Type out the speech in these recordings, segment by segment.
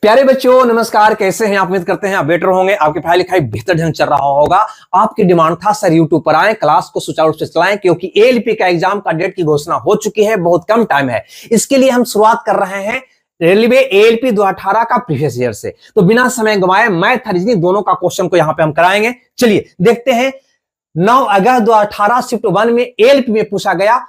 प्यारे बच्चों नमस्कार, कैसे हैं आप? उम्मीद करते हैं आप बेटर होंगे, आपकी पढ़ाई लिखाई बेहतर ढंग चल रहा होगा। आपकी डिमांड था सर यूट्यूब पर आए, क्लास को सुचारू रूप से चलाएं, क्योंकि एएलपी का एग्जाम का डेट की घोषणा हो चुकी है, बहुत कम टाइम है। इसके लिए हम शुरुआत कर रहे हैं रेलवे एएलपी 2018 का प्रीवियस ईयर से। तो बिना समय गंवाए मैथ रीजनिंग दोनों का क्वेश्चन को यहां पे हम कराएंगे। चलिए देखते हैं। 9 अगस्त 2018 शिफ्ट 1 में एएलपी में पूछा गया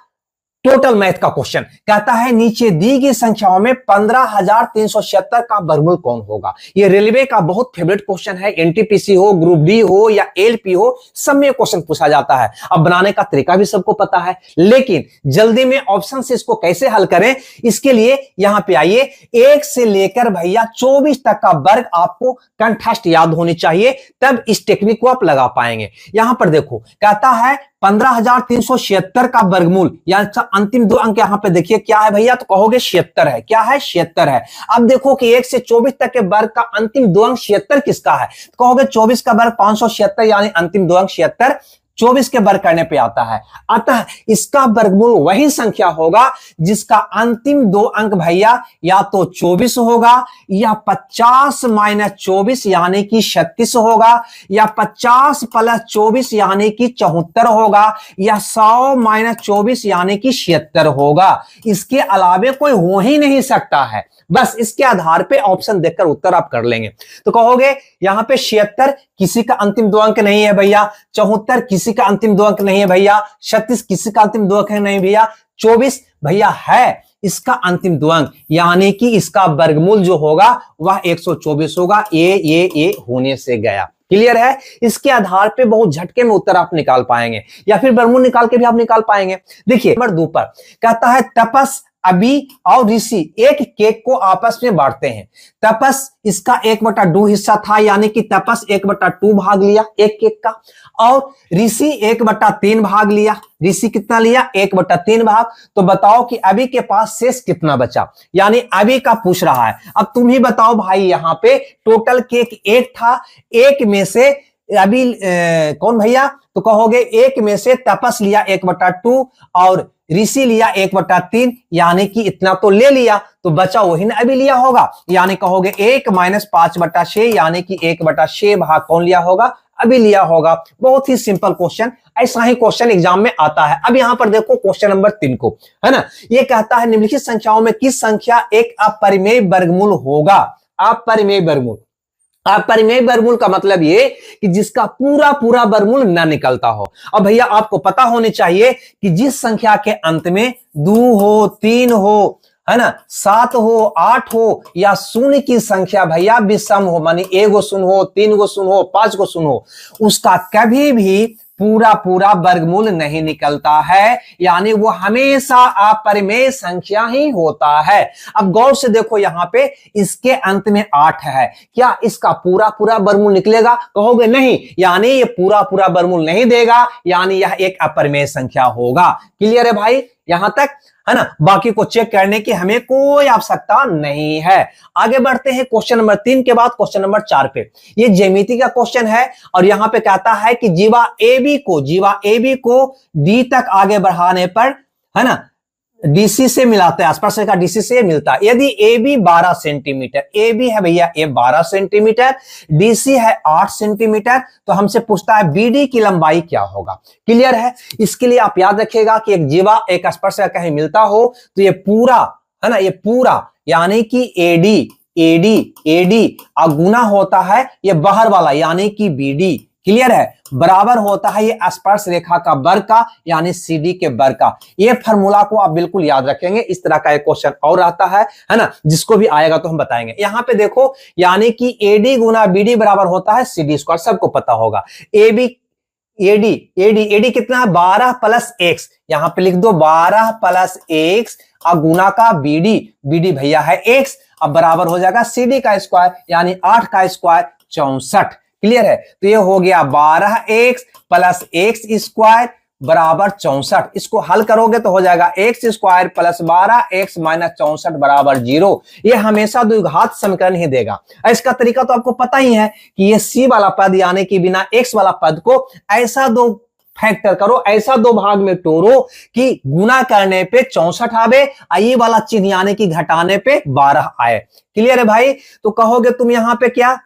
टोटल मैथ का क्वेश्चन। कहता है नीचे दी गई संख्याओं में 15,376 का वर्गमूल कौन होगा। ये रेलवे का बहुत फेवरेट क्वेश्चन है। एनटीपीसी हो, ग्रुप डी हो या एएलपी हो, सब में क्वेश्चन पूछा जाता है। अब बनाने का तरीका भी सबको पता है, लेकिन जल्दी में ऑप्शन से इसको कैसे हल करें, इसके लिए यहां पे आइए। 1 से लेकर भैया 24 तक का वर्ग आपको कंठस्थ याद होनी चाहिए, तब इस टेक्निक को आप लगा पाएंगे। यहां पर देखो, कहता है 15,376 का वर्गमूल, या अंतिम दो अंक यहां पे देखिए क्या है भैया, तो कहोगे 76 है। क्या है? 76 है। अब देखो कि 1 से 24 तक के वर्ग का अंतिम दो अंक 76 किसका है, तो कहोगे 24 का वर्ग 576, यानी अंतिम दो अंक 76 24 के वर्ग करने पे आता है। अतः इसका वर्गमूल वही संख्या होगा जिसका अंतिम दो अंक भैया या तो 24 होगा, या 50 माइनस 24 यानी कि 36 होगा, या 50 प्लस 24 यानी कि 74 होगा, या 100 माइनस 24 यानी कि 76 होगा। इसके अलावे कोई हो ही नहीं सकता है। बस इसके आधार पे ऑप्शन देखकर उत्तर आप कर लेंगे। तो कहोगे यहां पे 76 किसी का अंतिम दो अंक नहीं है भैया, 74 किसी का अंतिम दो अंक नहीं है भैया, 36 किसी का अंतिम दो अंक नहीं भैया, 24 भैया है इसका अंतिम दो अंक, यानी कि इसका वर्गमूल जो होगा वह 124 होगा। ये होने से गया। क्लियर है? इसके आधार पे बहुत झटके में उत्तर आप निकाल पाएंगे, या फिर वर्गमूल निकाल के भी आप निकाल पाएंगे। देखिए नंबर 2 पर कहता है तपस, अभी और ऋषि एक केक को आपस में बांटते हैं। तपस इसका 1/2 हिस्सा था, यानी कि तपस 1/2 भाग लिया एक केक का, और ऋषि 1/3 भाग लिया। ऋषि कितना लिया? 1/3 भाग। तो बताओ कि अभी के पास शेष कितना बचा, यानी अभी का पूछ रहा है। अब तुम ही बताओ भाई, यहां पे टोटल केक 1 था, एक में से अभी कौन भैया, तो कहोगे एक में से तपस लिया 1/2 और ऋषि लिया 1/3, यानी कि इतना तो ले लिया, तो बचा वही ना अभी लिया होगा। यानी कहोगे 1 माइनस 5/6, यानी कि 1/6 भाग कौन लिया होगा? अभी लिया होगा। बहुत ही सिंपल क्वेश्चन, ऐसा ही क्वेश्चन एग्जाम में आता है। अब यहां पर देखो क्वेश्चन नंबर 3 को, है ना। ये कहता है निम्नलिखित संख्याओं में किस संख्या एक अपरिमेय वर्गमूल होगा। अपरिमेय वर्गमूल, अपरिमेय वर्गमूल का मतलब ये कि जिसका पूरा पूरा वर्गमूल ना निकलता हो। अब भैया आपको पता होनी चाहिए कि जिस संख्या के अंत में 2 हो, 3 हो, है ना, 7 हो, 8 हो, या शून्य की संख्या भैया विषम हो, मानी 1 गो शून्य हो, 3 गो शून्य हो, 5 गो शून्य हो, उसका कभी भी पूरा पूरा वर्गमूल नहीं निकलता है, यानी वो हमेशा अपरिमेय संख्या ही होता है। अब गौर से देखो, यहां पे इसके अंत में 8 है, क्या इसका पूरा पूरा वर्गमूल निकलेगा? कहोगे नहीं, यानी ये पूरा पूरा वर्गमूल नहीं देगा, यानी यह एक अपरिमेय संख्या होगा। क्लियर है भाई यहां तक, है ना। बाकी को चेक करने की हमें कोई आवश्यकता नहीं है। आगे बढ़ते हैं क्वेश्चन नंबर 3 के बाद क्वेश्चन नंबर 4 पे। ये ज्यामिति का क्वेश्चन है, और यहां पे कहता है कि जीवा AB को D तक आगे बढ़ाने पर, है ना, डीसी से मिलाते हैं, स्पर्श रेखा डीसी से मिलता है। यदि AB 12 सेंटीमीटर, AB है भैया ये 12 सेंटीमीटर, डीसी है 8 सेंटीमीटर, तो हमसे पूछता है BD की लंबाई क्या होगा। क्लियर है? इसके लिए आप याद रखिएगा कि एक जीवा एक स्पर्श रेखा कहीं मिलता हो तो ये पूरा, है ना, ये पूरा यानी कि AD और गुना होता है ये बाहर वाला यानी कि BD। क्लियर है? बराबर होता है ये स्पर्श रेखा का वर्ग का, यानी CD के वर्ग का। ये फार्मूला को आप बिल्कुल याद रखेंगे। इस तरह का एक क्वेश्चन और आता है ना, जिसको भी आएगा तो हम बताएंगे। यहां पे देखो, यानी कि AD गुना BD बराबर होता है CD², सबको पता होगा। AD कितना है? 12 प्लस x, यहां पे लिख दो 12 प्लस x, और गुना का BD भैया है x, अब बराबर हो जाएगा CD का स्क्वायर, यानी 8 का स्क्वायर 64। क्लियर है? तो ये हो गया 12x प्लस x स्क्वायर बराबर 64। इसको हल करोगे तो हो जाएगा x square plus 12x minus 64 बराबर 0। ये हमेशा द्विघात समीकरण ही देगा। इसका तरीका तो आपको पता ही है कि ये c वाला पद यानी कि बिना x वाला पद को ऐसा दो फैक्टर करो, ऐसा दो भाग में तोड़ो कि गुना करने पे 64 आवे, ये वाला चिन्ह यानी कि घटाने पे 12 आए। क्लियर है भाई? तो कहोगे तुम यहां पे क्या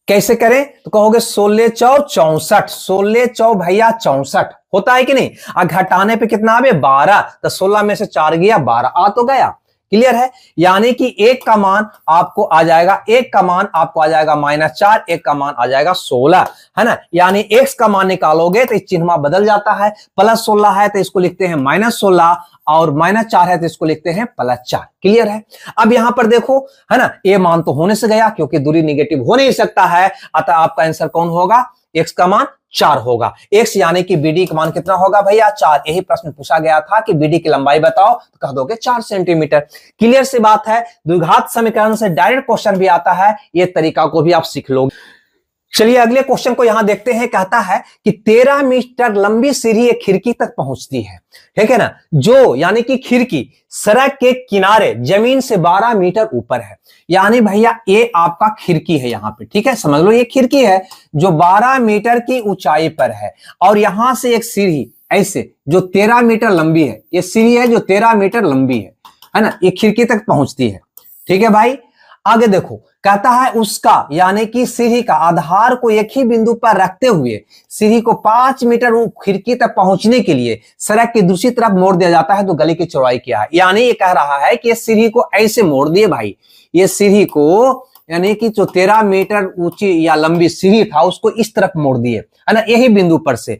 कैसे करें, तो कहोगे 16 चौ 64, 16 चौ भैया 64 होता है कि नहीं, और घटाने पे कितना आवे 12, तो 16 में से 4 गया 12 आ तो गया। क्लियर है? यानी कि एक का मान आपको आ जाएगा, एक का मान आपको आ जाएगा -4, एक का मान आ जाएगा 16, है ना। यानी x का मान निकालोगे तो चिन्ह बदल जाता है, +16 है तो इसको लिखते हैं -16, और -4 है तो इसको लिखते हैं +4। क्लियर है? अब यहां पर देखो, है ना, ये मान तो होने से गया क्योंकि दूरी निगेटिव हो नहीं सकता है, अतः आपका आंसर कौन होगा, x का मान 4 होगा। x यानी कि BD का मान कितना होगा भैया 4। यही प्रश्न पूछा गया था कि BD की लंबाई बताओ, तो कह दोगे 4 सेंटीमीटर। क्लियर सी बात है। द्विघात समीकरण से डायरेक्ट क्वेश्चन भी आता है, ये तरीका को भी आप सीख लोगे। चलिए अगले क्वेश्चन को यहां देखते हैं। कहता है कि 13 मीटर लंबी सीढ़ी एक खिड़की तक पहुंचती है, ठीक है ना, जो यानी कि खिड़की सड़क के किनारे जमीन से 12 मीटर ऊपर है। यानी भैया ये आपका खिड़की है यहां पे, ठीक है, समझ लो ये खिड़की है जो 12 मीटर की ऊंचाई पर है, और यहां से एक सीढ़ी ऐसे जो 13 मीटर लंबी है, ये सीढ़ी है जो 13 मीटर लंबी है ना, ये खिड़की तक पहुंचती है। ठीक है भाई, आगे देखो, कहता है उसका यानी कि सीढ़ी का आधार को एक ही बिंदु पर रखते हुए सीढ़ी को 5 मीटर खिड़की तक पहुंचने के लिए सड़क की दूसरी तरफ मोड़ दिया जाता है, तो गली की चौड़ाई क्या है। यानी ये कह रहा है कि सीढ़ी को ऐसे मोड़ दिए भाई, ये सीढ़ी को यानी कि जो 13 मीटर ऊंची या लंबी सीढ़ी था उसको इस तरफ मोड़ दिए, है ना, यही बिंदु पर से,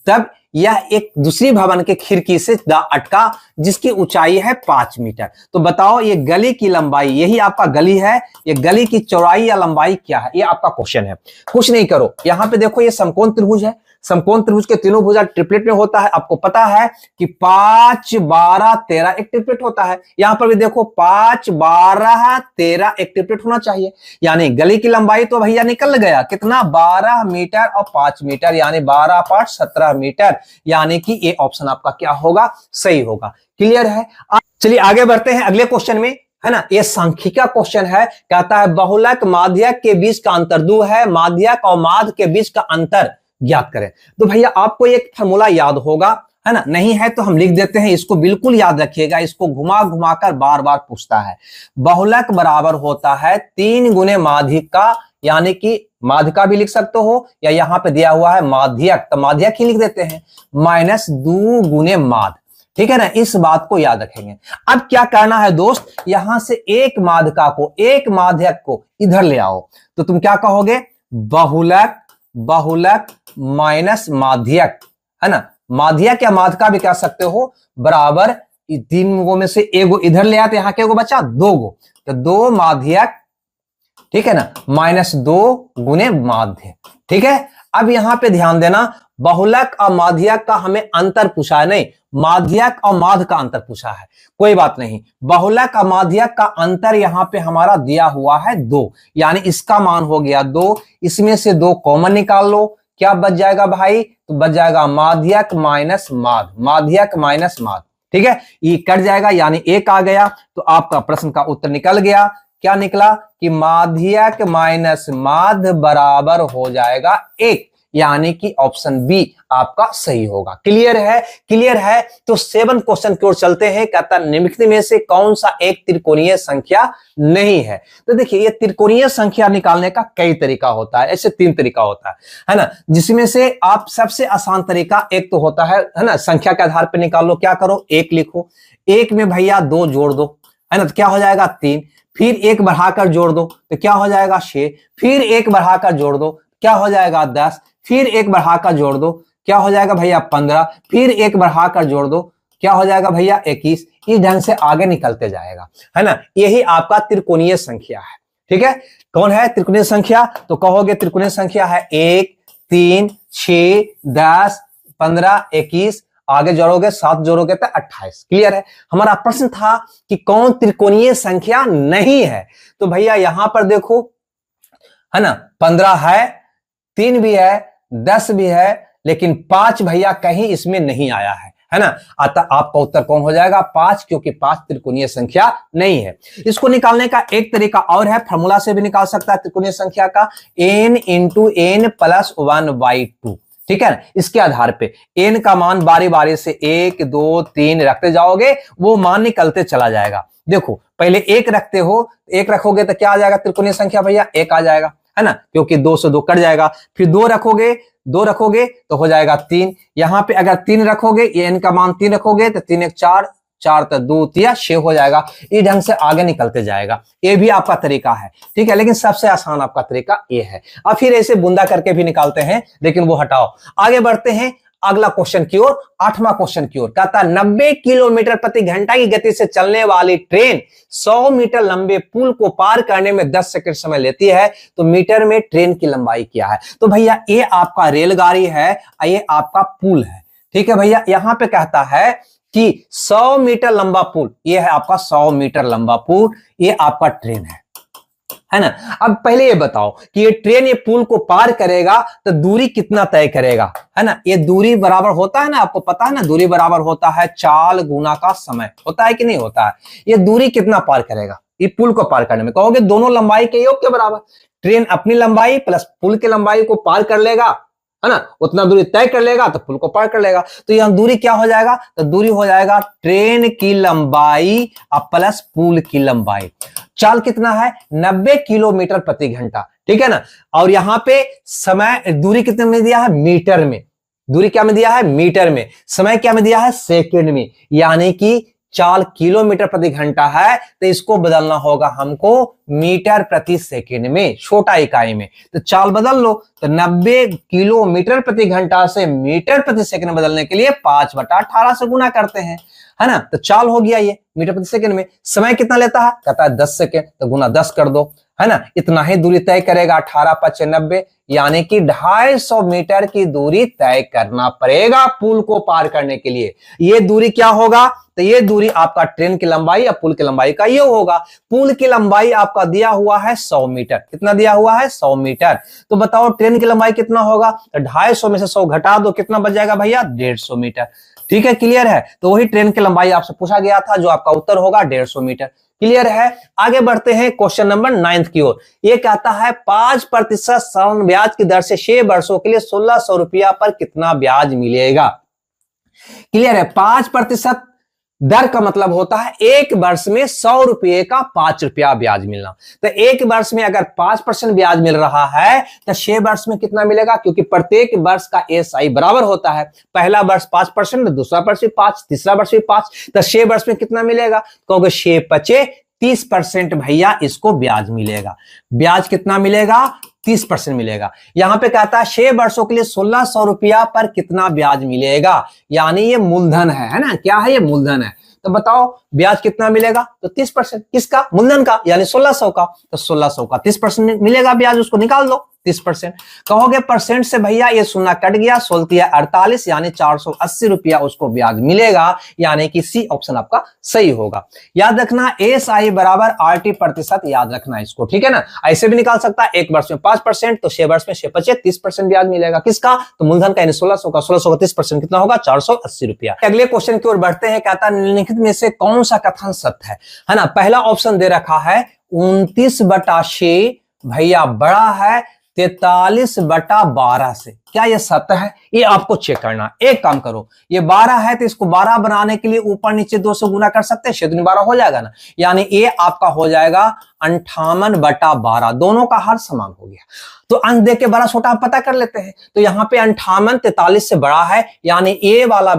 तब यह एक दूसरी भवन के खिड़की से अटका जिसकी ऊंचाई है 5 मीटर। तो बताओ ये गली की लंबाई, यही आपका गली है, ये गली की चौड़ाई या लंबाई क्या है, ये आपका क्वेश्चन है। कुछ नहीं करो, यहां पे देखो ये समकोण त्रिभुज है, समकोण त्रिभुज के तीनों भुजा ट्रिपलेट में होता है। आपको पता है कि 5, 12, 13 एक ट्रिपलेट होता है। यहां पर भी देखो 5, 12, 13 एक ट्रिपलेट होना चाहिए। यानी गली की लंबाई तो भैया निकल गया कितना, 12 मीटर और 5 मीटर, यानी 12 5 17 मीटर। यानी कि ये ऑप्शन आपका क्या होगा, सही होगा। क्लियर है? चलिए आगे बढ़ते हैं अगले क्वेश्चन में, है ना। ये सांख्यिका क्वेश्चन है। कहता है बहुलक माध्यक के बीच का अंतर 2 है, माध्यक और माध्य के बीच का अंतर ज्ञात करें। तो भैया आपको एक फार्मूला याद होगा, है ना, नहीं है तो हम लिख देते हैं, इसको बिल्कुल याद रखिएगा, इसको घुमा घुमा कर बार बार पूछता है। बहुलक बराबर होता है 3 गुने माध्यक का, यानी कि माध्य का भी लिख सकते हो, या यहां पे दिया हुआ है माध्यक, तो माध्यक ही लिख देते हैं, -2 गुने माध्य। ठीक है ना, इस बात को याद रखेंगे। अब क्या करना है दोस्त, यहां से एक माध्यका को, एक माध्यक को इधर ले आओ, तो तुम क्या कहोगे, बहुलक बहुलक माइनस माध्यक, है ना, माध्यक या माध्यका भी कह सकते हो, बराबर 3 गो में से एगो इधर ले आते, यहां के गो बचा 2 गो, तो 2 माध्यक, ठीक है ना, -2 गुने माध्य। ठीक है, अब यहां पे ध्यान देना, बहुलक और माध्यक का हमें अंतर पूछा है, नहीं, माध्यक और माध्य का अंतर पूछा है। कोई बात नहीं, बहुलक और माध्यक का अंतर यहां पे हमारा दिया हुआ है 2, यानी इसका मान हो गया 2, इसमें से 2 कॉमन निकाल लो, क्या बच जाएगा भाई, तो बच जाएगा माध्यक माइनस माध्य, माध्यक माइनस माध्य। ठीक है, ये कट जाएगा, यानी 1 आ गया, तो आपका प्रश्न का उत्तर निकल गया। क्या निकला कि माध्यक माइनस माध्य बराबर हो जाएगा 1, यानी कि ऑप्शन बी आपका सही होगा। क्लियर है? क्लियर है। तो 7 क्वेश्चन की ओर चलते हैं। कहता निम्नलिखित में से कौन सा एक त्रिकोणीय संख्या नहीं है। तो देखिए, ये त्रिकोणीय संख्या निकालने का कई तरीका होता है, ऐसे 3 तरीका होता है ना, जिसमें से आप सबसे आसान तरीका एक तो होता है ना, संख्या के आधार पर निकाल लो। क्या करो, 1 लिखो, 1 में भैया 2 जोड़ दो, है ना, तो क्या हो जाएगा 3, फिर 1 बढ़ाकर जोड़ दो तो क्या हो जाएगा 6, फिर 1 बढ़ाकर जोड़ दो क्या हो जाएगा 10, फिर 1 बढ़ाकर जोड़ दो क्या हो जाएगा भैया 15, फिर 1 बढ़ाकर जोड़ दो क्या हो जाएगा भैया 21। इस ढंग से आगे निकलते जाएगा, है ना, यही आपका त्रिकोणीय संख्या है। ठीक है, कौन है त्रिकोणीय संख्या, तो कहोगे त्रिकोणीय संख्या है 1, 3, 6, 10, 15, 21, आगे जोड़ोगे 7 जोड़ोगे तो 28। क्लियर है। हमारा प्रश्न था कि कौन त्रिकोणीय संख्या नहीं है, तो भैया यहां पर देखो, है ना, 15 है, 3 भी है, 10 भी है, लेकिन 5 भैया कहीं इसमें नहीं आया है ना, अतः आपका उत्तर कौन हो जाएगा 5, क्योंकि 5 त्रिकोणीय संख्या नहीं है। इसको निकालने का एक तरीका और है, फॉर्मूला से भी निकाल सकता है त्रिकोणीय संख्या का, n × n + 1/2। ठीक है, इसके आधार पे एन का मान बारी बारी से 1 2 3 रखते जाओगे, वो मान निकलते चला जाएगा। देखो पहले एक रखते हो, एक रखोगे तो क्या आ जाएगा, त्रिकोणीय संख्या भैया 1 आ जाएगा, है ना, क्योंकि 2 से 2 कट जाएगा। फिर 2 रखोगे तो हो जाएगा 3। यहां पे अगर 3 रखोगे, ये एन का मान 3 रखोगे तो 3 1 4, 4 तो 2 3 6 हो जाएगा। इस ढंग से आगे निकलते जाएगा। ये भी आपका तरीका है, ठीक है, लेकिन सबसे आसान आपका तरीका ये है। अब फिर ऐसे बूंदा करके भी निकालते हैं, लेकिन वो हटाओ। आगे बढ़ते हैं अगला क्वेश्चन की ओर, 8वां क्वेश्चन की ओर। कहता 90 किलोमीटर प्रति घंटा की गति से चलने वाली ट्रेन 100 मीटर लंबे पुल को पार करने में 10 सेकंड समय लेती है, तो मीटर में ट्रेन की लंबाई क्या है? तो भैया ये आपका रेलगाड़ी है, ये आपका पुल है, ठीक है भैया। यहां पे कहता है कि 100 मीटर लंबा पुल, ये है आपका 100 मीटर लंबा पुल, ये आपका ट्रेन है ना। अब पहले ये बताओ कि ये ट्रेन ये पुल को पार करेगा तो दूरी कितना तय करेगा, है ना। ये दूरी बराबर होता है ना, आपको पता है ना, दूरी बराबर होता है चाल गुना का समय, होता है कि नहीं होता है। ये दूरी कितना पार करेगा ये पुल को पार करने में? कहोगे दोनों लंबाई के योग के बराबर। ट्रेन अपनी लंबाई प्लस पुल की लंबाई को पार कर लेगा, है ना, उतना दूरी तय कर लेगा तो पुल को पार कर लेगा। तो यहां दूरी क्या हो जाएगा, तो दूरी हो जाएगा ट्रेन की लंबाई प्लस पुल की लंबाई। चाल कितना है, 90 किलोमीटर प्रति घंटा, ठीक है ना। और यहां पे समय, दूरी कितने में दिया है, मीटर में। दूरी क्या में दिया है, मीटर में। समय क्या में दिया है, सेकंड में। यानी कि चाल किलोमीटर प्रति घंटा है तो इसको बदलना होगा हमको मीटर प्रति सेकंड में, छोटा इकाई में। तो चाल बदल लो, तो 90 किलोमीटर प्रति घंटा से मीटर प्रति सेकंड बदलने के लिए 5/18 से गुना करते हैं, है ना। तो चाल हो गया ये मीटर प्रति सेकंड में। समय कितना लेता है, कहता है 10 सेकंड, तो गुना 10 कर दो, है ना। इतना ही दूरी तय करेगा, 18×5 = 90, यानी कि 250 मीटर की दूरी तय करना पड़ेगा पुल को पार करने के लिए। ये दूरी क्या होगा, तो ये दूरी आपका ट्रेन की लंबाई या पुल की लंबाई का ये होगा। पुल की लंबाई आपका दिया हुआ है 100 मीटर। कितना दिया हुआ है, 100 मीटर। तो बताओ ट्रेन की लंबाई कितना होगा, तो 250 में से 100 घटा दो, कितना बच जाएगा भैया, 150 मीटर। ठीक है, क्लियर है। तो वही ट्रेन की लंबाई आपसे पूछा गया था, जो आपका उत्तर होगा 150 मीटर। क्लियर है। आगे बढ़ते हैं क्वेश्चन नंबर 9 की ओर। ये कहता है 5% सालाना ब्याज की दर से 6 वर्षों के लिए 1600 रुपया पर कितना ब्याज मिलेगा। क्लियर है। 5% दर का मतलब होता है एक वर्ष में 100 रुपये का 5 रुपया ब्याज मिलना। तो एक वर्ष में अगर 5% ब्याज मिल रहा है तो 6 वर्ष में कितना मिलेगा, क्योंकि प्रत्येक वर्ष का एसआई बराबर होता है। पहला वर्ष 5%, दूसरा वर्ष भी 5, तीसरा वर्ष भी 5, तो 6 वर्ष में कितना मिलेगा, कहोगे 6 × 5 = 30% भैया इसको ब्याज मिलेगा। ब्याज कितना मिलेगा, 30% मिलेगा। यहां पे कहता है 6 वर्षों के लिए 1600 रुपया पर कितना ब्याज मिलेगा, यानी ये मूलधन है ना, क्या है, ये मूलधन है। तो बताओ ब्याज कितना मिलेगा, तो 30%। किसका, मूलधन का, यानी 1600 का। तो 1600 का 30% मिलेगा ब्याज, उसको निकाल दो 30%। कहोगे परसेंट से भैया ये 0 कट गया, 16 48, यानी 480 रुपया उसको ब्याज मिलेगा, यानी कि सी ऑप्शन आपका सही होगा। याद रखना एसआई बराबर आरटी प्रतिशत, याद रखना इसको, ठीक है ना। ऐसे भी निकाल सकता है, एक वर्ष में 5%, तो 6 वर्ष में 6 × 5 = 30% ब्याज मिलेगा। किसका, तो मूलधन का, यानी 1600 का। 1600 का 30% कितना होगा, 480 रुपया। अगले क्वेश्चन की ओर बढ़ते हैं। कहता है निम्नलिखित में से कौन सा कथन सत्य है ना। पहला ऑप्शन दे रखा है 29/6 भैया बड़ा है 43/12 से। क्या ये सत्य है, ये आपको चेक करना। एक काम करो, ये 12 है तो इसको 12 बनाने के लिए ऊपर नीचे 2 से गुना कर सकते हैं, 6 × 12 हो जाएगा ना, यानी ये आपका हो जाएगा 58/12। दोनों का हर समान हो गया। तो अंक दे के बड़ा छोटा हम पता कर लेते हैं। तो यहाँ पे 58 43 से बड़ा है, यानी ए वाला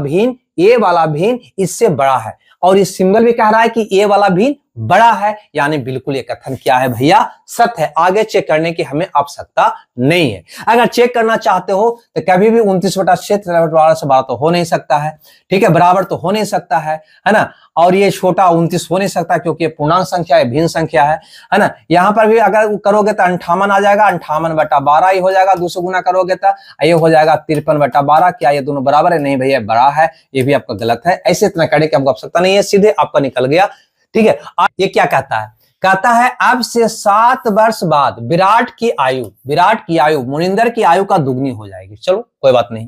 भिन्न इससे बड़ा है। और ये सिंबल भी कह रहा है कि ए वाला भिन्न बड़ा है, यानी बिल्कुल ये कथन क्या है भैया, सत्य है। आगे चेक करने की हमें आवश्यकता नहीं है। अगर चेक करना चाहते हो तो कभी भी 29/6 43/12 से बड़ा तो हो नहीं सकता है, ठीक है, बराबर तो हो नहीं सकता है ना। और ये छोटा 29 हो नहीं सकता, क्योंकि ये पूर्णांक संख्या है, भिन्न संख्या है ना। यहां पर भी अगर करोगे तो 58 आ जाएगा, 58/12 ही हो जाएगा। 2 से गुना करोगे तो ये हो जाएगा 53/12। क्या ये दोनों बराबर है, नहीं भैया बड़ा है, ये भी आपका गलत है। ऐसे इतना करने की हमको आवश्यकता नहीं है, सीधे आपका निकल गया, ठीक है। ये क्या कहता है, कहता है अब से 7 वर्ष बाद विराट की आयु मोहिंदर की आयु का दुगनी हो जाएगी। चलो कोई बात नहीं।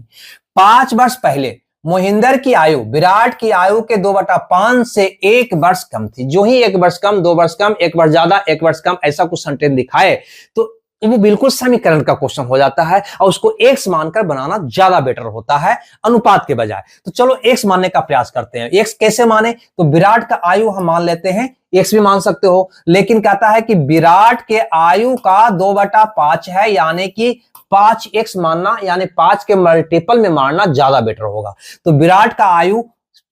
5 वर्ष पहले मोहिंदर की आयु विराट की आयु के 2/5 से 1 वर्ष कम थी। जो ही 1 वर्ष कम, 2 वर्ष कम, 1 वर्ष ज्यादा, 1 वर्ष कम, ऐसा कुछ सेंटेंस दिखाए तो वो बिल्कुल समीकरण का क्वेश्चन हो जाता है और उसको एक्स मानकर बनाना ज्यादा बेटर होता है अनुपात के बजाय। तो चलो एक्स मानने का प्रयास करते हैं। एक्स कैसे माने, तो विराट का आयु हम मान लेते हैं, एक्स भी मान सकते हो, लेकिन कहता है कि विराट के आयु का 2/5 है, यानी कि 5x मानना, यानी 5 के मल्टीपल में मारना ज्यादा बेटर होगा। तो विराट का आयु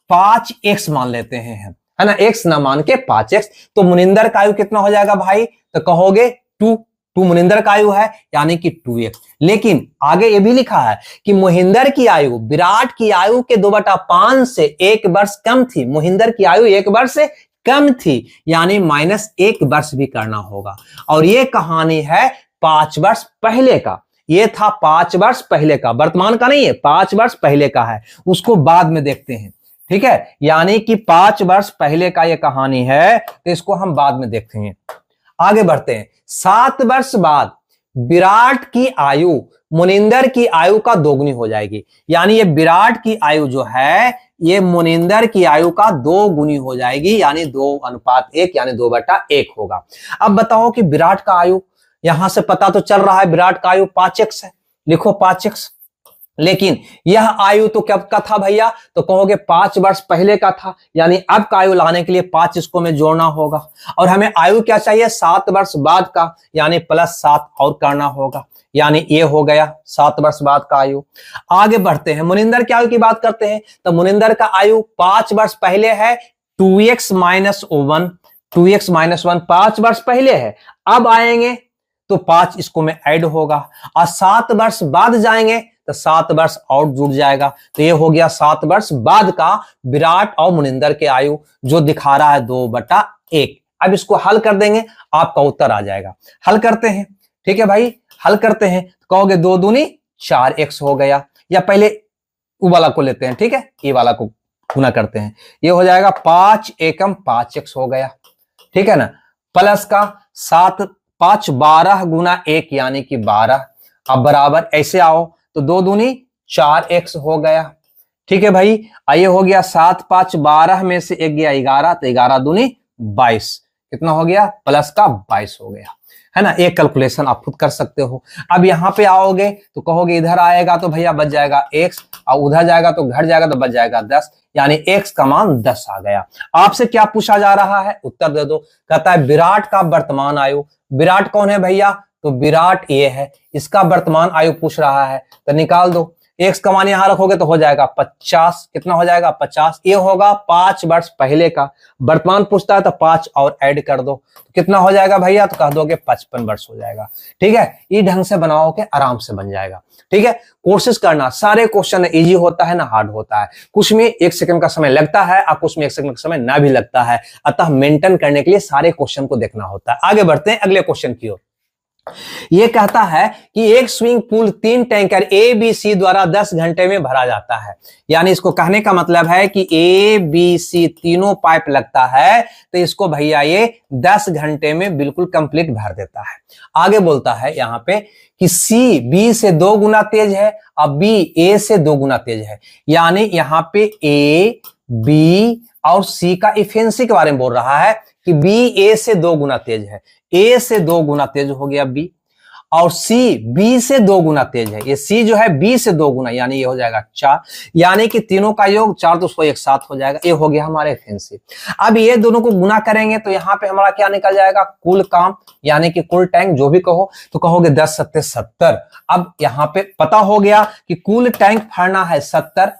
5x मान लेते हैं, है ना, x ना मान के 5x। तो मुनिंदर का आयु कितना हो जाएगा भाई, तो कहोगे 2 मुनिंदर का आयु है, यानी कि 2x। लेकिन आगे ये भी लिखा है कि मोहिंदर की आयु विराट की आयु के 2/5 से 1 वर्ष कम थी। मोहिंदर की आयु 1 वर्ष से कम थी, यानी -1 वर्ष भी करना होगा। और ये कहानी है 5 वर्ष पहले का, ये था 5 वर्ष पहले का, वर्तमान का नहीं है, 5 वर्ष पहले का है, उसको बाद में देखते हैं, ठीक है। यानी कि 5 वर्ष पहले का ये कहानी है, तो इसको हम बाद में देखते हैं। आगे बढ़ते हैं। 7 वर्ष बाद विराट की आयु मुनिंदर की आयु का दोगुनी हो जाएगी, यानी ये विराट की आयु जो है ये मुनिंदर की आयु का 2 गुनी हो जाएगी, यानी 2:1, यानी 2/1 होगा। अब बताओ कि विराट का आयु, यहां से पता तो चल रहा है विराट का आयु 5x है, लिखो 5x। लेकिन यह आयु तो कब का था भैया, तो कहोगे 5 वर्ष पहले का था, यानी अब का आयु लाने के लिए 5 इसको में जोड़ना होगा। और हमें आयु क्या चाहिए, 7 वर्ष बाद का, यानी +7 और करना होगा, यानी ये हो गया 7 वर्ष बाद का आयु। आगे बढ़ते हैं, मुनिंदर की आयु की बात करते हैं। तो मुनिंदर का आयु 5 वर्ष पहले है 2x - 1, 2x - 1 5 वर्ष पहले है। अब आएंगे तो 5 इसको में ऐड होगा, और 7 वर्ष बाद जाएंगे तो 7 वर्ष और जुड़ जाएगा। तो ये हो गया 7 वर्ष बाद का विराट और मुनिंदर के आयु, जो दिखा रहा है 2/1। अब इसको हल कर देंगे, आपका उत्तर आ जाएगा। हल करते हैं, ठीक है भाई, हल करते हैं। तो कहोगे 2 दूनी 4x हो गया, या पहले वो वाला को लेते हैं, ठीक है, ये वाला को गुना करते हैं, ये हो जाएगा 5 एकम 5x हो गया, ठीक है ना, प्लस का 7 5 12 गुना 1, यानी कि 12। अब बराबर ऐसे आओ तो 2 दूनी 4x हो गया, ठीक है भाई। आइए हो गया 7 5 12 में से 1 गया 11, तो 11 दूनी 22, कितना हो गया, प्लस का 22 हो गया, है ना। एक कैलकुलेशन आप खुद कर सकते हो। अब यहां पे आओगे तो कहोगे इधर आएगा तो भैया बच जाएगा x, और उधर जाएगा तो घट जाएगा तो बच जाएगा 10, यानी x का मान 10 आ गया। आपसे क्या पूछा जा रहा है, उत्तर दे दो। कहता है विराट का वर्तमान आयु, विराट कौन है भैया, तो विराट ये है, इसका वर्तमान आयु पूछ रहा है, तो निकाल दो। x का मान यहां रखोगे तो हो जाएगा 50, कितना हो जाएगा 50, ये होगा 5 वर्ष पहले का। वर्तमान पूछता है तो 5 और ऐड कर दो, तो कितना हो जाएगा भैया, तो कह दोगे 55 वर्ष हो जाएगा, ठीक है। ये ढंग से बनाओ के आराम से बन जाएगा, ठीक है। कोशिश करना, सारे क्वेश्चन इजी होता है ना हार्ड होता है, कुछ में 1 सेकंड का समय लगता है और कुछ में 1 सेकंड का समय ना भी लगता है, अतः मेंटेन करने के लिए सारे क्वेश्चन को देखना होता है। आगे बढ़ते हैं अगले क्वेश्चन की ओर। यह कहता है कि एक swimming pool 3 tanker A B C द्वारा 10 घंटे में भरा जाता है, यानी इसको कहने का मतलब है कि ए बी सी तीनों पाइप लगता है, तो इसको भैया ये 10 घंटे में बिल्कुल कंप्लीट भर देता है। आगे बोलता है यहां पे कि सी बी से 2 गुना तेज है और बी ए से 2 गुना तेज है, यानी यहां पे ए बी और सी का इफिशिएंसी के बारे में बोल रहा है कि बी ए से 2 गुना तेज है, ए से 2 गुना तेज हो गया बी, और सी बी से 2 गुना तेज है, ये सी जो है बी से 2 गुना, यानी ये हो जाएगा 4, यानी कि तीनों का योग 4 तो 1 7 हो जाएगा, ये हो गया हमारे इफिशिएंसी। अब ये दोनों को गुना करेंगे तो यहाँ पे हमारा क्या निकल जाएगा, कुल काम, यानी कि कुल टैंक जो भी कहो, तो कहोगे 10 7 70। अब यहाँ पे पता हो गया कि कुल टैंक भरना है 70,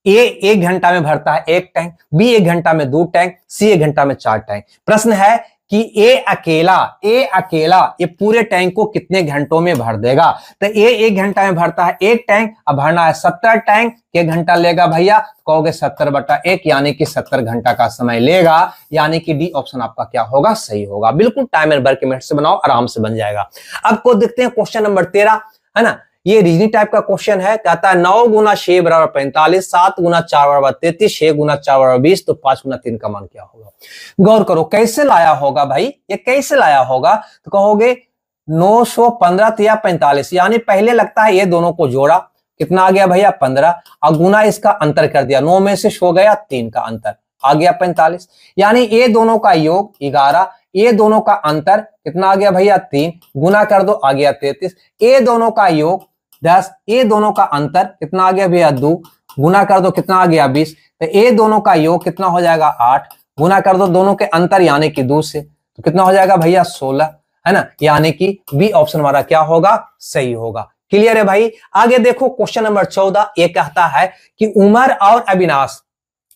ए 1 घंटा में भरता है 1 टैंक, बी 1 घंटा में 2 टैंक, सी 1 घंटा में 4 टैंक। प्रश्न है कि ए अकेला ये पूरे टैंक को कितने घंटों में भर देगा, तो ए 1 घंटा में भरता है 1 टैंक, अब भरना है 70 टैंक, 1 घंटा लेगा भैया, कहोगे 70/1, यानी कि 70 घंटा का समय लेगा, यानी कि डी ऑप्शन आपका क्या होगा, सही होगा। बिल्कुल टाइम एंड वर्क मिनट से बनाओ, आराम से बन जाएगा। अब को देखते हैं क्वेश्चन नंबर 13, है ना, ये रीजनिंग टाइप का क्वेश्चन है। कहता है 9 गुना 6 बराबर 45, 7 गुना 4 बराबर 33, 6 गुना 4 बराबर 20, तो 5 गुना 3 का मान क्या होगा। गौर करो कैसे लाया होगा भाई, ये कैसे लाया होगा, तो कहोगे 915 या 45, यानी पहले लगता है ये दोनों को जोड़ा, कितना आ गया भैया 15, और गुना इसका अंतर कर दिया, 9 में से हो गया 3 का अंतर, आ गया 45, यानी ये दोनों का योग 11, ये दोनों का अंतर कितना आ गया भैया 3, गुना कर दो आ गया 33, ये दोनों का योग 10, ये दोनों का अंतर कितना आ गया भैया 2, गुना कर दो कितना आ गया 20, तो ये दोनों का योग कितना हो जाएगा 8, गुना कर दो दोनों के अंतर यानी कि 2 से, तो कितना हो जाएगा भैया 16, है ना, यानी कि बी ऑप्शन हमारा क्या होगा, सही होगा। क्लियर है भाई। आगे देखो क्वेश्चन नंबर 14, ये कहता है कि उमर और अविनाश,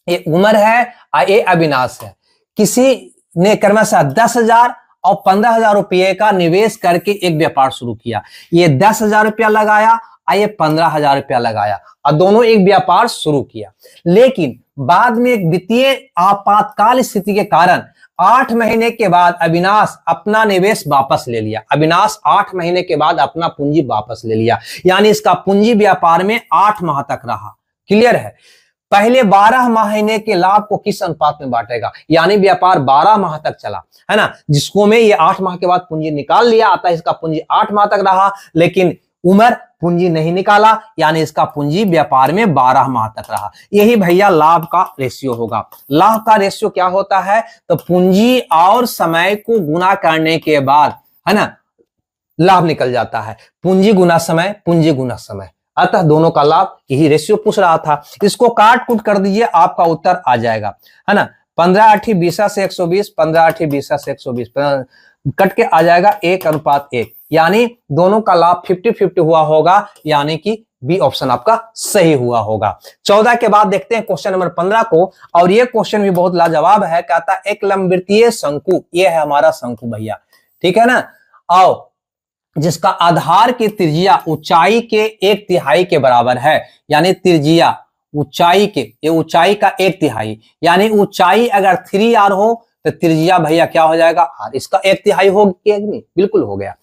ये उमर है और ये अविनाश है, किसी ने क्रमशः 10,000 और 15,000 रुपये का निवेश करके एक व्यापार शुरू किया। ये 10,000 रुपया लगाया और ये 15,000 रुपया लगाया और दोनों एक व्यापार शुरू किया, लेकिन बाद में एक वित्तीय आपातकाल स्थिति के कारण 8 महीने के बाद अविनाश अपना निवेश वापस ले लिया। अविनाश 8 महीने के बाद अपना पूंजी वापस ले लिया, यानी इसका पूंजी व्यापार में 8 माह तक रहा। क्लियर है। पहले 12 महीने के लाभ को किस अनुपात में बांटेगा, यानी व्यापार 12 माह तक चला, है ना, जिसको में ये 8 माह के बाद पूंजी निकाल लिया, आता है इसका पूंजी 8 माह तक रहा, लेकिन उमर पूंजी नहीं निकाला, यानी इसका पूंजी व्यापार में 12 माह तक रहा। यही भैया लाभ का रेशियो होगा। लाभ का रेशियो क्या होता है, तो पूंजी और समय को गुना करने के बाद, है ना, लाभ निकल जाता है। पूंजी गुना समय, पूंजी गुना समय, अतः दोनों का लाभ, यही रेशियो पूछ रहा था। इसको काट कूट कर दीजिए, आपका उत्तर आ जाएगा, है ना। 15 8 20 से 120, 15 8 20 से 120 कट के आ जाएगा 1:1, यानी दोनों का लाभ 50-50 हुआ होगा, यानी कि बी ऑप्शन आपका सही हुआ होगा। 14 के बाद देखते हैं क्वेश्चन नंबर 15 को, और ये क्वेश्चन भी बहुत लाजवाब है। कहता है एक लंबवृत्तीय शंकु, ये है हमारा शंकु भैया, ठीक है ना, और जिसका आधार की त्रिज्या ऊंचाई के 1/3 के बराबर है, यानी त्रिज्या ऊंचाई के, ये ऊंचाई का 1/3, यानी ऊंचाई अगर 3r हो तो त्रिज्या भैया क्या हो जाएगा r, इसका 1/3 हो गया कि नहीं, बिल्कुल हो गया।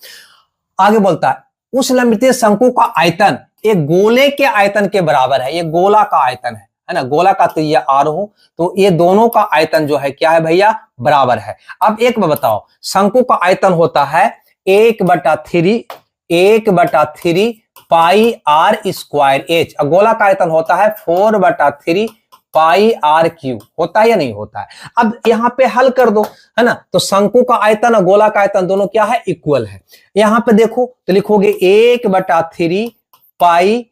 आगे बोलता है उस लंबवृत्तीय शंकु का आयतन एक गोले के आयतन के बराबर है। ये गोला का आयतन है ना, गोला का त्रिज्या r हो तो ये दोनों का आयतन जो है क्या है भैया, बराबर है। अब एक बार बताओ, शंकु का आयतन होता है 1/3 पाई r स्क्वायर h, गोला का आयतन होता है 4/3 पाई r क्यूब, होता है या नहीं होता है। अब यहां पे हल कर दो, है ना, तो शंकु का आयतन और गोला का आयतन दोनों क्या है, इक्वल है। यहां पे देखो तो लिखोगे 1/3 पाई,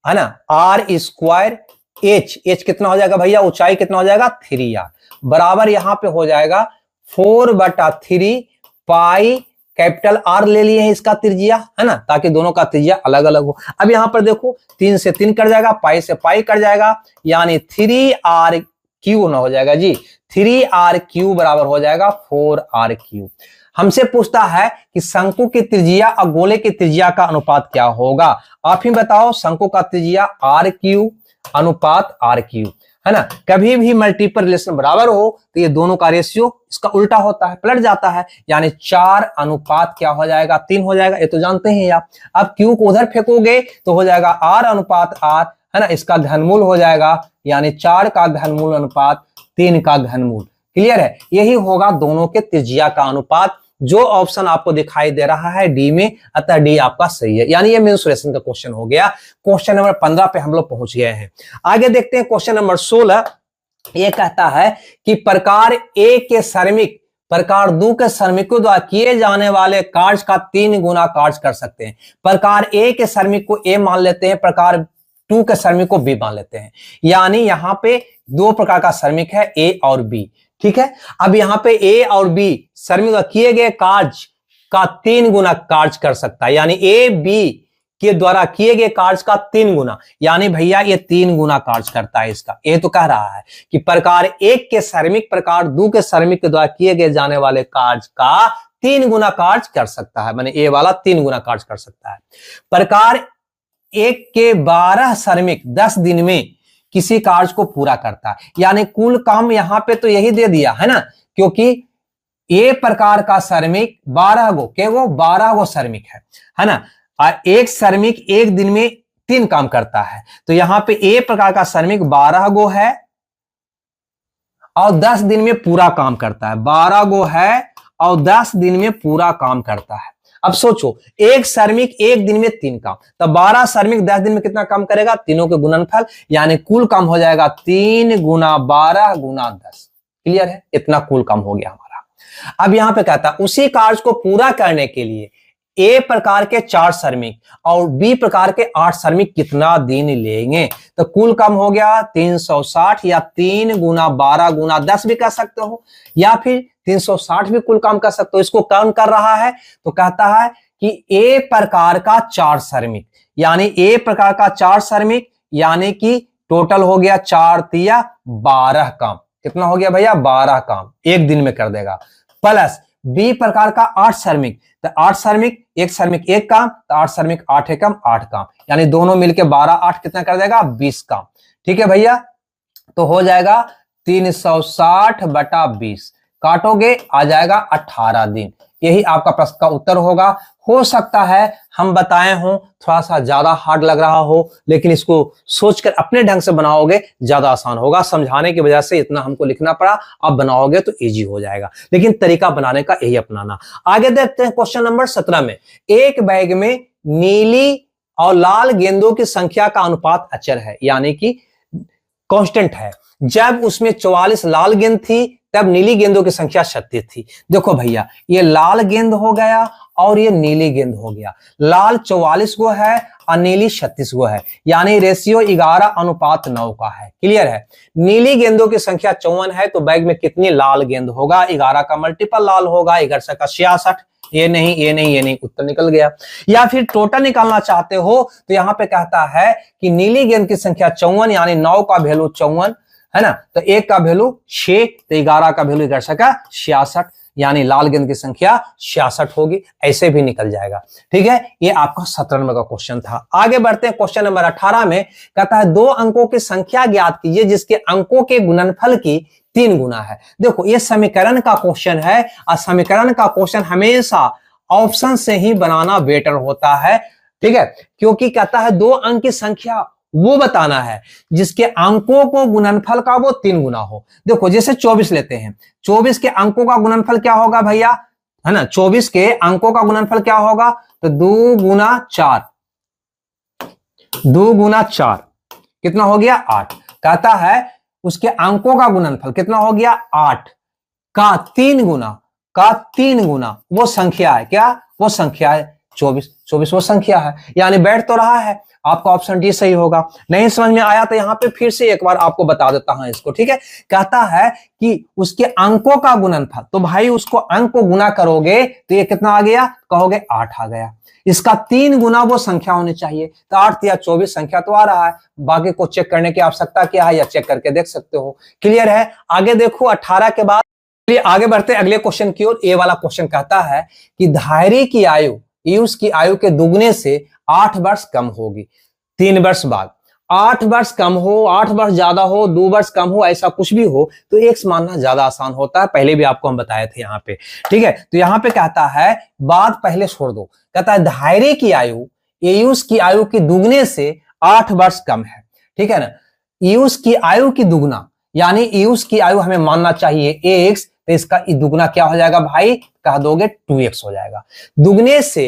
है ना, r स्क्वायर h कितना हो जाएगा भैया, ऊंचाई कितना हो जाएगा 3r, बराबर यहां पे हो जाएगा 4/3 पाई कैपिटल R ले लिए हैं इसका त्रिज्या, है ना, ताकि दोनों का त्रिज्या अलग अलग हो। अब यहां पर देखो 3 से 3 कट जाएगा, पाई से पाई कट जाएगा, यानी 3r क्यूब ना हो जाएगा जी, 3r क्यूब बराबर हो जाएगा 4r क्यूब। हमसे पूछता है कि शंकु की त्रिज्या और गोले की त्रिज्या का अनुपात क्या होगा। आप ही बताओ, शंकु का त्रिज्या r क्यूब अनुपात r क्यूब, है ना। कभी भी मल्टीपल रिलेशन बराबर हो तो ये दोनों का रेशियो इसका उल्टा होता है, पलट जाता है, यानी 4 अनुपात क्या हो जाएगा 3 हो जाएगा, ये तो जानते हैं आप। अब क्यू को उधर फेंकोगे तो हो जाएगा r अनुपात r, है ना, इसका घनमूल हो जाएगा, यानी 4 का घनमूल अनुपात 3 का घनमूल। क्लियर है, यही होगा दोनों के त्रिज्या का अनुपात, जो ऑप्शन आपको दिखाई दे रहा है डी में, अतः डी आपका सही है। यानी ये मेंसुरेशन का क्वेश्चन हो गया। क्वेश्चन नंबर 15 पे हम लोग पहुंच गए हैं। आगे देखते हैं क्वेश्चन नंबर 16। ये कहता है कि प्रकार ए के श्रमिक प्रकार 2 के श्रमिकों द्वारा किए जाने वाले कार्य का 3 गुना कार्य कर सकते हैं। प्रकार ए के श्रमिक को ए मान लेते हैं, प्रकार 2 के श्रमिक को बी मान लेते हैं, यानी यहां पे 2 प्रकार का श्रमिक है, ए और बी, ठीक है। अब यहां पे ए और बी श्रमिक किए गए कार्य का 3 गुना कार्य कर सकता है, यानी ए बी के द्वारा किए गए कार्य का 3 गुना, यानी भैया ये 3 गुना कार्य करता है इसका। ये तो कह रहा है कि प्रकार 1 के श्रमिक प्रकार 2 के श्रमिक के द्वारा किए गए जाने वाले कार्य का 3 गुना कार्य कर सकता है, माने ए वाला 3 गुना कार्य कर सकता है। प्रकार 1 के 12 श्रमिक 10 दिन में किसी कार्य को पूरा करता है, यानी कुल काम यहां पे तो यही दे दिया है ना, क्योंकि ए प्रकार का श्रमिक 12 गो श्रमिक है ना, और एक श्रमिक एक दिन में 3 काम करता है, तो यहां पे ए प्रकार का श्रमिक 12 गो है और 10 दिन में पूरा काम करता है, 12 गो है और 10 दिन में पूरा काम करता है। अब सोचो, एक श्रमिक एक दिन में 3 काम, तो 12 श्रमिक 10 दिन में कितना काम करेगा, तीनों के गुणनफल, यानी कुल काम हो जाएगा 3 गुना 12 गुना 10। क्लियर है, इतना कुल काम हो गया हमारा। अब यहां पे कहता है उसी कार्य को पूरा करने के लिए ए प्रकार के 4 श्रमिक और बी प्रकार के 8 श्रमिक कितना दिन लेंगे। तो कुल काम हो गया 360 या 3 गुना 12 गुना 10 भी कह सकते हो, या फिर 360 भी कुल काम कर सकते हो। इसको कौन कर रहा है, तो कहता है कि ए प्रकार का 4 श्रमिक, यानी ए प्रकार का 4 श्रमिक, यानी कि टोटल हो गया 4 तिया 12 काम। कितना हो गया भैया, 12 काम एक दिन में कर देगा। प्लस बी प्रकार का 8 श्रमिक, तो 8 श्रमिक, एक श्रमिक एक काम, तो 8 श्रमिक 8 एकम 8 काम, यानी दोनों मिलके 12 8 कितना कर देगा, 20 काम। ठीक है भैया, तो हो जाएगा 360 बटा 20, काटोगे आ जाएगा 18 दिन। यही आपका प्रश्न का उत्तर होगा। हो सकता है हम बताए हों थोड़ा सा ज्यादा हार्ड लग रहा हो, लेकिन इसको सोचकर अपने ढंग से बनाओगे ज्यादा आसान होगा। समझाने की वजह से इतना हमको लिखना पड़ा, अब बनाओगे तो इजी हो जाएगा, लेकिन तरीका बनाने का यही अपनाना। आगे देखते हैं क्वेश्चन नंबर 17 में, एक बैग में नीली और लाल गेंदों की संख्या का अनुपात अचर है, यानी कि कांस्टेंट है। जब उसमें 44 लाल गेंद थी तब नीली गेंदों की संख्या 36 थी। देखो भैया, ये लाल गेंद हो गया और ये नीली गेंद हो गया। लाल 44 गो है और नीली 36 गो है, यानी रेशियो 11:9 का है। क्लियर है। नीली गेंदों की संख्या 54 है, तो बैग में कितनी लाल गेंद होगा, 11 का मल्टीपल लाल होगा, 11 का 66। ये नहीं, उत्तर निकल गया। या फिर टोटल निकालना चाहते हो तो यहां पे कहता है कि नीली गेंद की संख्या 54, यानी 9 का वैल्यू 54 है ना, तो 1 का वैल्यू 6, तो 11 का वैल्यू 11 का 66, यानी लाल गेंद की संख्या 66 होगी। ऐसे भी निकल जाएगा। ठीक है, ये आपका 17 नंबर का क्वेश्चन था। आगे बढ़ते हैं क्वेश्चन नंबर 18 में, कहता है 2 अंकों की संख्या ज्ञात कीजिए जिसके अंकों के गुणनफल की 3 गुना है। देखो, ये समीकरण का क्वेश्चन है और समीकरण का क्वेश्चन हमेशा ऑप्शन से ही बनाना बेटर होता है। ठीक है, क्योंकि कहता है 2 अंक की संख्या वो बताना है जिसके अंकों को गुणनफल का वो 3 गुना हो। देखो, जैसे 24 लेते हैं, 24 के अंकों का गुणनफल क्या होगा भैया, है ना, 24 के अंकों का गुणनफल क्या होगा, तो 2 गुना 4, 2 गुना 4 कितना हो गया, 8। कहता है उसके अंकों का गुणनफल कितना हो गया, 8 का 3 गुना वो संख्या है। क्या वो संख्या है 24 वो संख्या है, यानी बैठ तो रहा है। आपका ऑप्शन डी सही होगा। नहीं समझ में आया तो यहां पे फिर से एक बार आपको बता देता हूं इसको। ठीक है, कहता है कि उसके अंकों का गुणनफल, तो भाई उसको अंक को गुना करोगे तो ये कितना आ गया, कहोगे 8 आ गया। इसका 3 गुना वो संख्या होनी चाहिए, तो 8 या 24 संख्या तो आ रहा है। बाकी को चेक करने की आवश्यकता क्या है, या चेक करके देख सकते हो। क्लियर है। आगे देखो 18 के बाद आगे बढ़ते अगले क्वेश्चन की ओर। ये वाला क्वेश्चन कहता है कि धायरी की आयु यूस की आयु के दुगने से 8 वर्ष कम होगी 3 वर्ष बाद। 8 वर्ष कम हो, 8 वर्ष ज्यादा हो, 2 वर्ष कम हो, ऐसा कुछ भी हो तो एक्स मानना ज्यादा आसान होता है। पहले भी आपको हम बताए थे यहाँ पे। ठीक है, तो यहाँ पे कहता है बात पहले छोड़ दो, कहता है धायरी की आयु यूस की आयु के दुगने से 8 वर्ष कम है। ठीक है ना, यूस की आयु की दुगना, यानी यूस की आयु हमें मानना चाहिए एक्स, तो इसका दुगना क्या हो जाएगा भाई, कह दोगे 2x हो जाएगा। दुगने से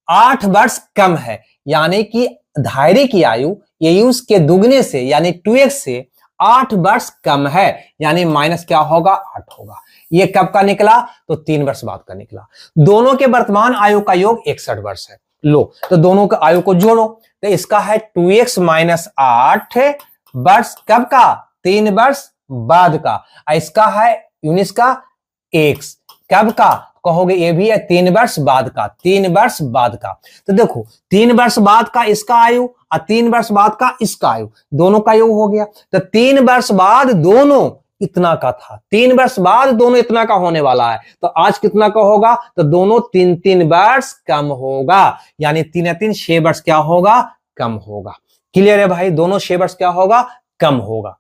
8 वर्ष कम है, यानी कि धायरी की आयु यूस के दुगने से यानी 2x से 8 वर्ष कम है, यानी माइनस क्या होगा, 8 होगा। ये कब का निकला, तो 3 वर्ष बाद का निकला। दोनों के वर्तमान आयु का योग 61 वर्ष है। लो, तो दोनों के आयु को जोड़ो, तो इसका है 2x माइनस 8 वर्ष कब का, 3 वर्ष बाद का। इसका है 19 का x कब का, कहोगे ये भी है 3 वर्ष बाद का, 3 वर्ष बाद का। तो देखो 3 वर्ष बाद का इसका आयु और 3 वर्ष बाद का इसका आयु, दोनों का योग हो गया। तो 3 वर्ष बाद दोनों इतना का था, 3 वर्ष बाद दोनों इतना का होने वाला है, तो आज कितना का होगा, तो दोनों 3 वर्ष कम होगा, यानी 3 या 3 6 वर्ष क्या होगा, कम होगा। क्लियर है भाई, दोनों 6 वर्ष क्या होगा, कम होगा।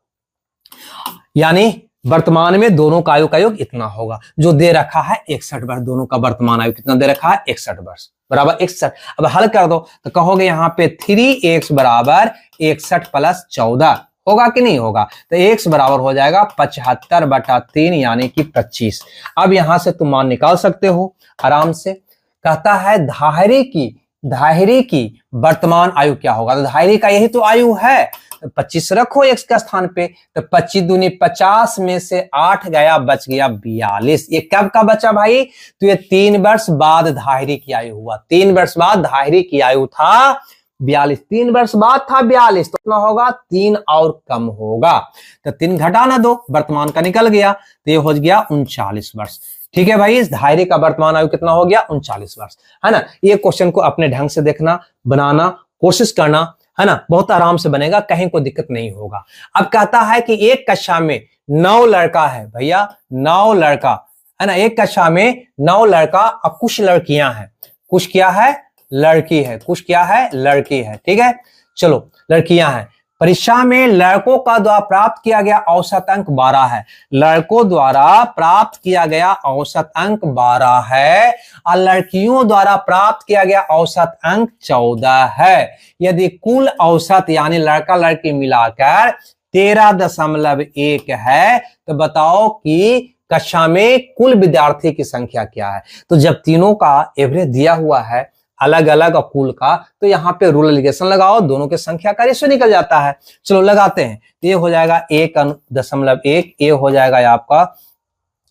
यानी वर्तमान में दोनों का आयु का योग इतना होगा, जो दे रखा है 61 वर्ष। दोनों का वर्तमान आयु कितना दे रखा है, 61 वर्ष बराबर 61। अब हल कर दो तो कहोगे यहाँ पे 3x बराबर 61 प्लस 14 होगा कि नहीं होगा, तो x बराबर हो जाएगा 75 बटा 3 यानी कि 25। अब यहां से तुम मान निकाल सकते हो आराम से। कहता है धायरी की धायरी की वर्तमान आयु क्या होगा? तो धायरी का यही तो आयु है, तो 25 रखो x के स्थान पे, तो 25 दूनी 50 में से 8 गया, बच गया 42। ये कब का बचा भाई? तो ये 3 वर्ष बाद धायरी की आयु हुआ, 3 वर्ष बाद धायरी की आयु था 42, 3 वर्ष बाद था 42, तो कितना होगा? 3 और कम होगा, तो 3 घटा ना 2, वर्तमान का निकल गया, तो ये हो गया 39 वर्ष। ठीक है भाई, इस धायरी का वर्तमान आयु कितना हो गया? 39 वर्ष, है ना। ये क्वेश्चन को अपने ढंग से देखना, बनाना, कोशिश करना, है ना, बहुत आराम से बनेगा, कहीं कोई दिक्कत नहीं होगा। अब कहता है कि एक कक्षा में 9 लड़का है भैया, 9 लड़का है ना, एक कक्षा में 9 लड़का, अब कुछ लड़कियां हैं, कुछ क्या है? लड़की है, कुछ क्या है? लड़की है। ठीक है, चलो लड़कियां हैं। परीक्षा में लड़कों का द्वारा प्राप्त किया गया औसत अंक 12 है, लड़कों द्वारा प्राप्त किया गया औसत अंक 12 है, और लड़कियों द्वारा प्राप्त किया गया औसत अंक 14 है। यदि कुल औसत यानी लड़का लड़की मिलाकर 13.1 है, तो बताओ कि कक्षा में कुल विद्यार्थी की संख्या क्या है? तो जब तीनों का एवरेज दिया हुआ है अलग अलग और कुल का, तो यहाँ पे रूल एलिगेशन लगाओ, दोनों के संख्या का रेशियो निकल जाता है। चलो लगाते हैं, ये हो जाएगा 1.1, ये हो जाएगा आपका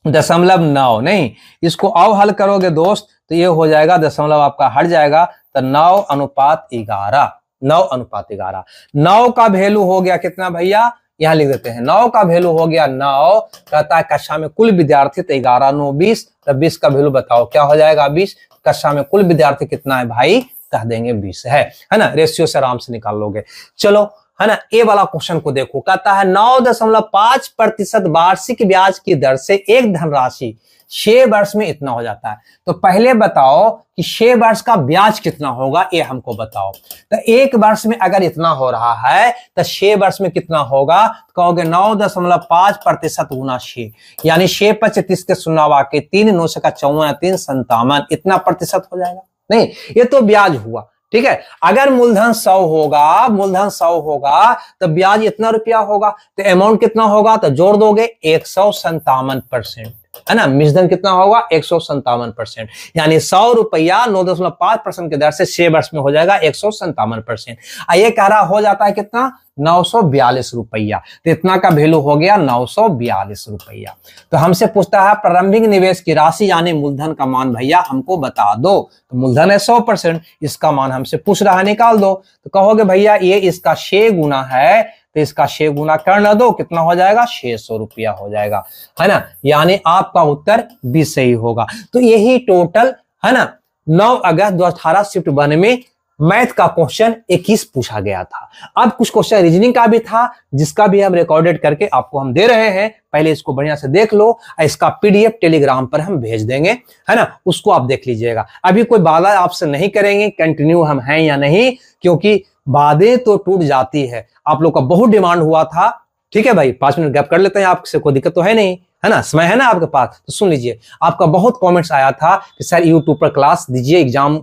0.9, नहीं इसको अब हल करोगे दोस्त तो ये हो जाएगा दशमलव आपका हट जाएगा, तो 9:11, 9:11। 9 का वैल्यू हो गया कितना भैया? यहां लिख देते हैं, 9 का वैल्यू हो गया 9। कहता है कक्षा में कुल विद्यार्थी तो 11 9 20, तो 20 का वैल्यू बताओ क्या हो जाएगा? 20। कक्षा में कुल विद्यार्थी कितना है भाई? कह देंगे 20 है ना, रेशियो से आराम से निकाल लोगे। चलो है ना, ए वाला क्वेश्चन को देखो, कहता है 9.5% वार्षिक ब्याज की दर से एक धनराशि 6 वर्ष में इतना हो जाता है। तो पहले बताओ कि 6 वर्ष का ब्याज कितना होगा, ये हमको बताओ। तो 1 वर्ष में अगर इतना हो रहा है तो 6 वर्ष में कितना होगा? तो कहोगे 9.5% गुना 6, यानी 6 × 35 के 0 के 3, 9 का 54, 3 57, इतना प्रतिशत हो जाएगा। नहीं, ये तो ब्याज हुआ। ठीक है, अगर मूलधन 100 होगा, मूलधन 100 होगा तो ब्याज इतना रुपया होगा, तो अमाउंट कितना होगा? तो जोड़ दोगे 157%, है ना। मिश्रधन कितना होगा? 157%, यानी 100 रुपया 9.5% की दर से 6 वर्ष में हो जाएगा 157%। ये कह रहा हो जाता है कितना? 942 रुपया, तो इतना का वैल्यू हो गया 942 रुपया। तो हमसे पूछता है प्रारंभिक निवेश की राशि यानी मूलधन का मान भैया हमको बता दो। तो मूलधन है 100%, इसका मान हमसे पूछ रहा है, निकाल दो। तो कहोगे भैया ये इसका 6 गुना है, तो इसका 6 गुना कर ना दो, कितना हो जाएगा? 600 रुपया हो जाएगा, है ना। यानी आपका उत्तर भी सही होगा। तो यही टोटल है ना 9 अगस्त 2018 शिफ्ट 1 में मैथ का क्वेश्चन 21 पूछा गया था। अब कुछ क्वेश्चन रीजनिंग का भी था, जिसका भी हम रिकॉर्डेड करके आपको हम दे रहे हैं, पहले इसको बढ़िया से देख लो। इसका पीडीएफ टेलीग्राम पर हम भेज देंगे, है ना, उसको आप देख लीजिएगा। अभी कोई वादा आपसे नहीं करेंगे कंटिन्यू हम हैं या नहीं, क्योंकि वादे तो टूट जाती है। आप लोग का बहुत डिमांड हुआ था। ठीक है भाई, 5 मिनट गैप कर लेते हैं, आपसे कोई दिक्कत तो है नहीं, है ना, समय है ना आपके पास। तो सुन लीजिए, आपका बहुत कमेंट्स आया था कि सर यूट्यूब पर क्लास दीजिए, एग्जाम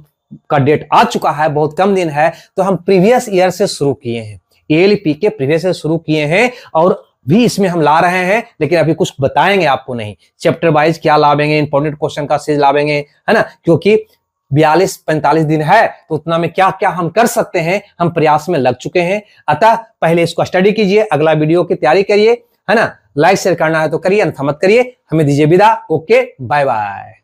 का डेट आ चुका है, बहुत कम दिन है। तो हम प्रीवियस ईयर से शुरू किए हैं, एएलपी के प्रीवियस से शुरू किए हैं, और भी इसमें हम ला रहे हैं, लेकिन अभी कुछ बताएंगे आपको नहीं। चैप्टर वाइज क्या लावेंगे, इंपॉर्टेंट क्वेश्चन का सीरीज लावेंगे, है ना, क्योंकि 42-45 दिन है, तो उतना में क्या क्या हम कर सकते हैं, हम प्रयास में लग चुके हैं। अतः पहले इसको स्टडी कीजिए, अगला वीडियो की तैयारी करिए, है ना। लाइक शेयर करना है तो करिए, अन्यथा मत करिए। हमें दीजिए विदा। Okay, bye bye.